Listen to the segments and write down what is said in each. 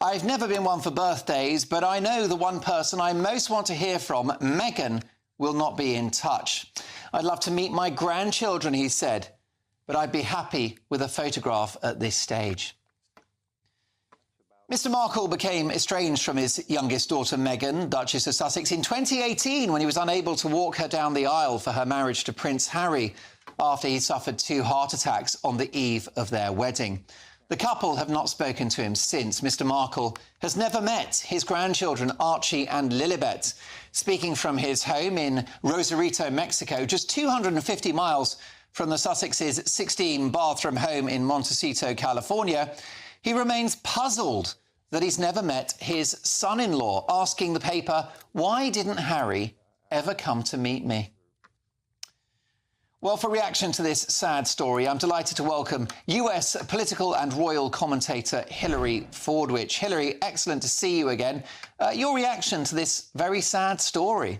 I've never been one for birthdays, but I know the one person I most want to hear from, Meghan, will not be in touch. I'd love to meet my grandchildren, he said, but I'd be happy with a photograph at this stage. Mr Markle became estranged from his youngest daughter, Meghan, Duchess of Sussex, in 2018 when he was unable to walk her down the aisle for her marriage to Prince Harry after he suffered 2 heart attacks on the eve of their wedding. The couple have not spoken to him since. Mr Markle has never met his grandchildren, Archie and Lilibet. Speaking from his home in Rosarito, Mexico, just 250 miles from the Sussex's 16-bathroom home in Montecito, California, he remains puzzled that he's never met his son-in-law, asking the paper, "Why didn't Harry ever come to meet me?" Well, for reaction to this sad story, I'm delighted to welcome US political and royal commentator Hilary Fordwich. Hilary, excellent to see you again. Your reaction to this very sad story?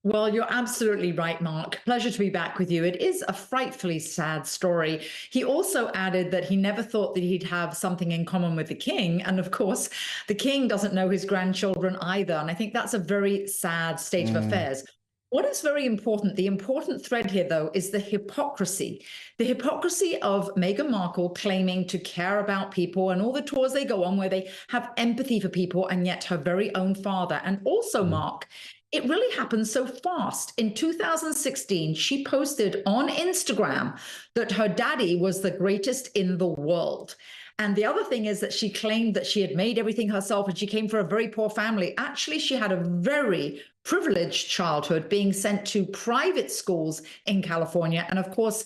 Well, you're absolutely right, Mark. Pleasure to be back with you. It is a frightfully sad story. He also added that he never thought that he'd have something in common with the king. And of course, the king doesn't know his grandchildren either. And I think that's a very sad state of affairs. What is very important, the important thread here, though, is the hypocrisy. The hypocrisy of Meghan Markle claiming to care about people and all the tours they go on where they have empathy for people, and yet her very own father. And also, Mark, it really happened so fast. In 2016, she posted on Instagram that her daddy was the greatest in the world. And the other thing is that she claimed that she had made everything herself and she came from a very poor family. Actually, she had a very privileged childhood, being sent to private schools in California. And of course,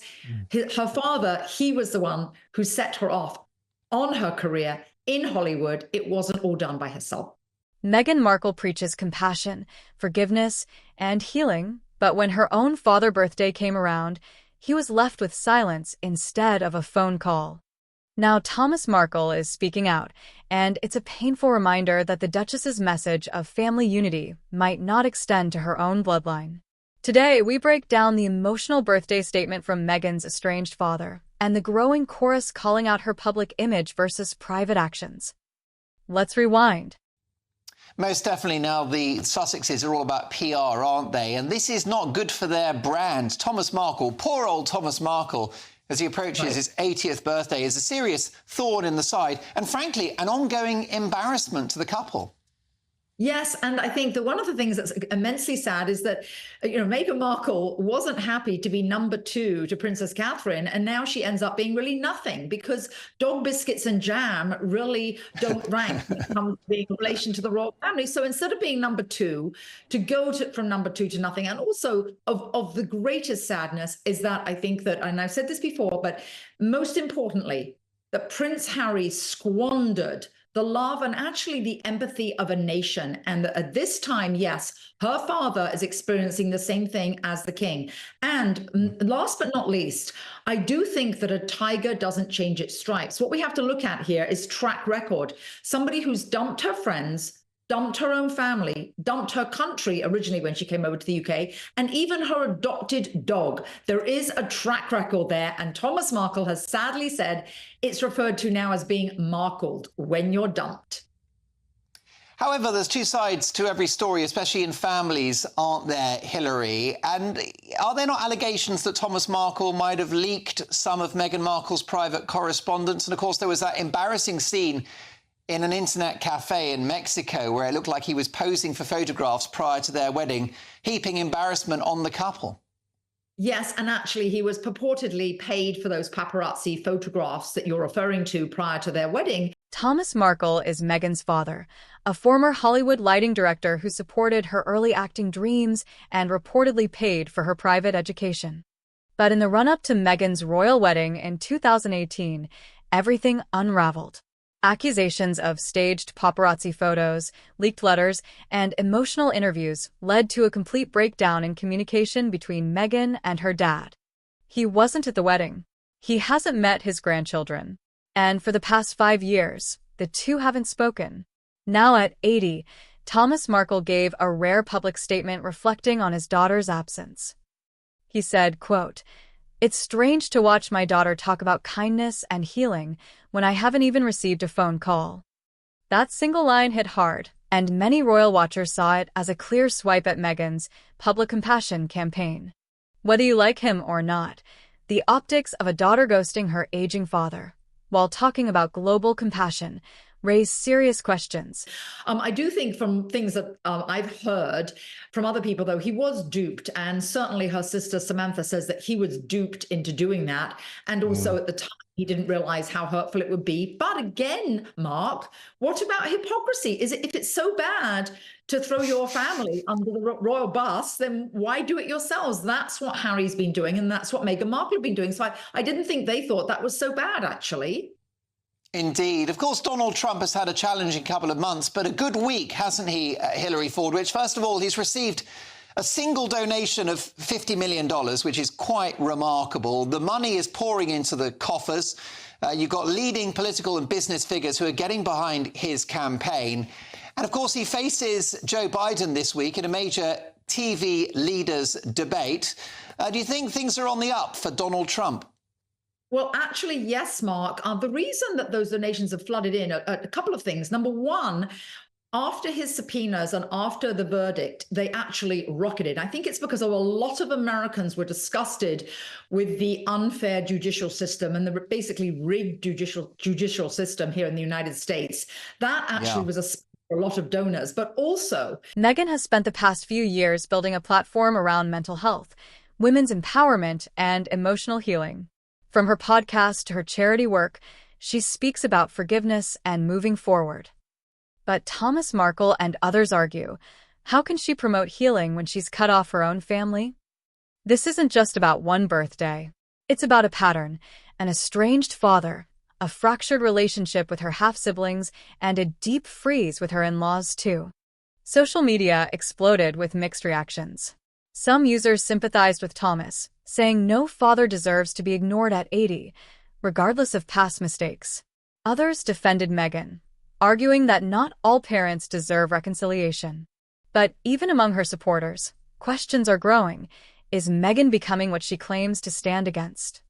her father, he was the one who set her off on her career in Hollywood. It wasn't all done by herself. Meghan Markle preaches compassion, forgiveness, and healing, but when her own father's birthday came around, he was left with silence instead of a phone call. Now Thomas Markle is speaking out, and it's a painful reminder that the Duchess's message of family unity might not extend to her own bloodline. Today, we break down the emotional birthday statement from Meghan's estranged father and the growing chorus calling out her public image versus private actions. Let's rewind. Most definitely. Now, the Sussexes are all about PR, aren't they? And this is not good for their brand. Thomas Markle, poor old Thomas Markle, as he approaches his 80th birthday, is a serious thorn in the side and, frankly, an ongoing embarrassment to the couple. Yes, and I think that one of the things that's immensely sad is that, Meghan Markle wasn't happy to be number 2 to Princess Catherine, and now she ends up being really nothing because dog biscuits and jam really don't rank when it comes to being in relation to the royal family. So instead of being number 2, to go from number 2 to nothing, and also of the greatest sadness is that I think that, and I've said this before, but most importantly, that Prince Harry squandered the love and actually the empathy of a nation. And at this time, yes, her father is experiencing the same thing as the king. And last but not least, I do think that a tiger doesn't change its stripes. What we have to look at here is track record. Somebody who's dumped her friends, dumped her own family, dumped her country originally when she came over to the UK, and even her adopted dog. There is a track record there, and Thomas Markle has sadly said it's referred to now as being markled when you're dumped. However, there's 2 sides to every story, especially in families, aren't there, Hilary? And are there not allegations that Thomas Markle might have leaked some of Meghan Markle's private correspondence? And of course, there was that embarrassing scene in an internet cafe in Mexico where it looked like he was posing for photographs prior to their wedding, heaping embarrassment on the couple. Yes, and actually he was purportedly paid for those paparazzi photographs that you're referring to prior to their wedding. Thomas Markle is Meghan's father, a former Hollywood lighting director who supported her early acting dreams and reportedly paid for her private education. But in the run-up to Meghan's royal wedding in 2018, everything unraveled. Accusations of staged paparazzi photos, leaked letters, and emotional interviews led to a complete breakdown in communication between Meghan and her dad. He wasn't at the wedding. He hasn't met his grandchildren. And for the past 5 years, the two haven't spoken. Now at 80, Thomas Markle gave a rare public statement reflecting on his daughter's absence. He said, quote, "It's strange to watch my daughter talk about kindness and healing when I haven't even received a phone call. That single line hit hard, and many royal watchers saw it as a clear swipe at Meghan's public compassion campaign. Whether you like him or not, the optics of a daughter ghosting her aging father, while talking about global compassion, raise serious questions. I do think from things that I've heard from other people, though, he was duped. And certainly her sister Samantha says that he was duped into doing that. And also at the time, he didn't realize how hurtful it would be. But again, Mark, what about hypocrisy? If it's so bad to throw your family under the royal bus, then why do it yourselves? That's what Harry's been doing, and that's what Meghan Markle have been doing. So I didn't think they thought that was so bad, actually. Indeed. Of course, Donald Trump has had a challenging couple of months, but a good week, hasn't he, Hillary Fordwich? First of all, he's received a single donation of $50 million, which is quite remarkable. The money is pouring into the coffers. You've got leading political and business figures who are getting behind his campaign. And, of course, he faces Joe Biden this week in a major TV leaders debate. Do you think things are on the up for Donald Trump? Well, actually, yes, Mark. The reason that those donations have flooded in are a couple of things. Number one, after his subpoenas and after the verdict, they actually rocketed. I think it's because a lot of Americans were disgusted with the unfair judicial system and the basically rigged judicial system here in the United States. That actually was a lot of donors, but also Meghan has spent the past few years building a platform around mental health, women's empowerment, and emotional healing. From her podcast to her charity work, she speaks about forgiveness and moving forward. But Thomas Markle and others argue, how can she promote healing when she's cut off her own family? This isn't just about one birthday. It's about a pattern, an estranged father, a fractured relationship with her half-siblings, and a deep freeze with her in-laws, too. Social media exploded with mixed reactions. Some users sympathized with Thomas, saying no father deserves to be ignored at 80, regardless of past mistakes. Others defended Meghan, arguing that not all parents deserve reconciliation. But even among her supporters, questions are growing. Is Meghan becoming what she claims to stand against?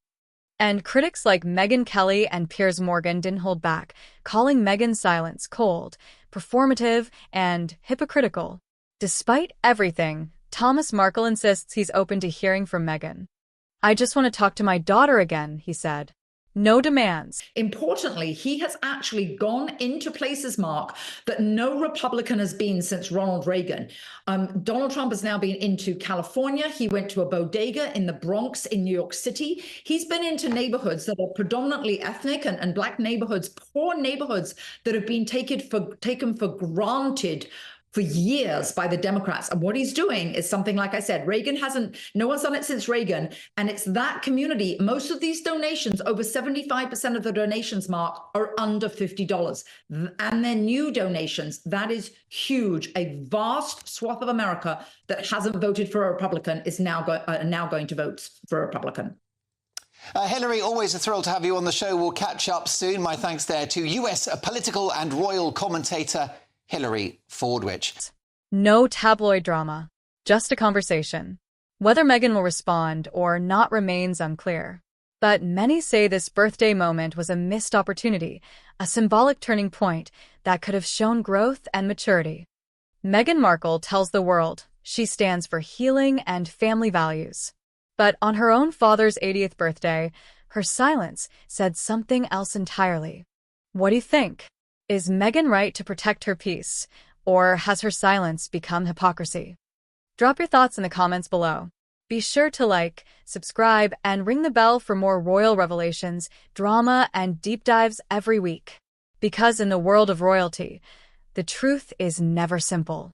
And critics like Megyn Kelly and Piers Morgan didn't hold back, calling Meghan's silence cold, performative, and hypocritical. Despite everything, Thomas Markle insists he's open to hearing from Meghan. "I just want to talk to my daughter again," he said. No demands. Importantly, he has actually gone into places, Mark, that no Republican has been since Ronald Reagan. Donald Trump has now been into California. He went to a bodega in the Bronx in New York City. He's been into neighborhoods that are predominantly ethnic and Black neighborhoods, poor neighborhoods that have been taken for granted for years by the Democrats. And what he's doing is something, like I said, no one's done it since Reagan. And it's that community. Most of these donations, over 75% of the donations, Mark, are under $50. And they're new donations. That is huge. A vast swath of America that hasn't voted for a Republican is now going to vote for a Republican. Hillary, always a thrill to have you on the show. We'll catch up soon. My thanks there to US political and royal commentator Hillary Fordwich. No tabloid drama, just a conversation. Whether Meghan will respond or not remains unclear. But many say this birthday moment was a missed opportunity, a symbolic turning point that could have shown growth and maturity. Meghan Markle tells the world she stands for healing and family values. But on her own father's 80th birthday, her silence said something else entirely. What do you think? Is Meghan right to protect her peace, or has her silence become hypocrisy? Drop your thoughts in the comments below. Be sure to like, subscribe, and ring the bell for more royal revelations, drama, and deep dives every week. Because in the world of royalty, the truth is never simple.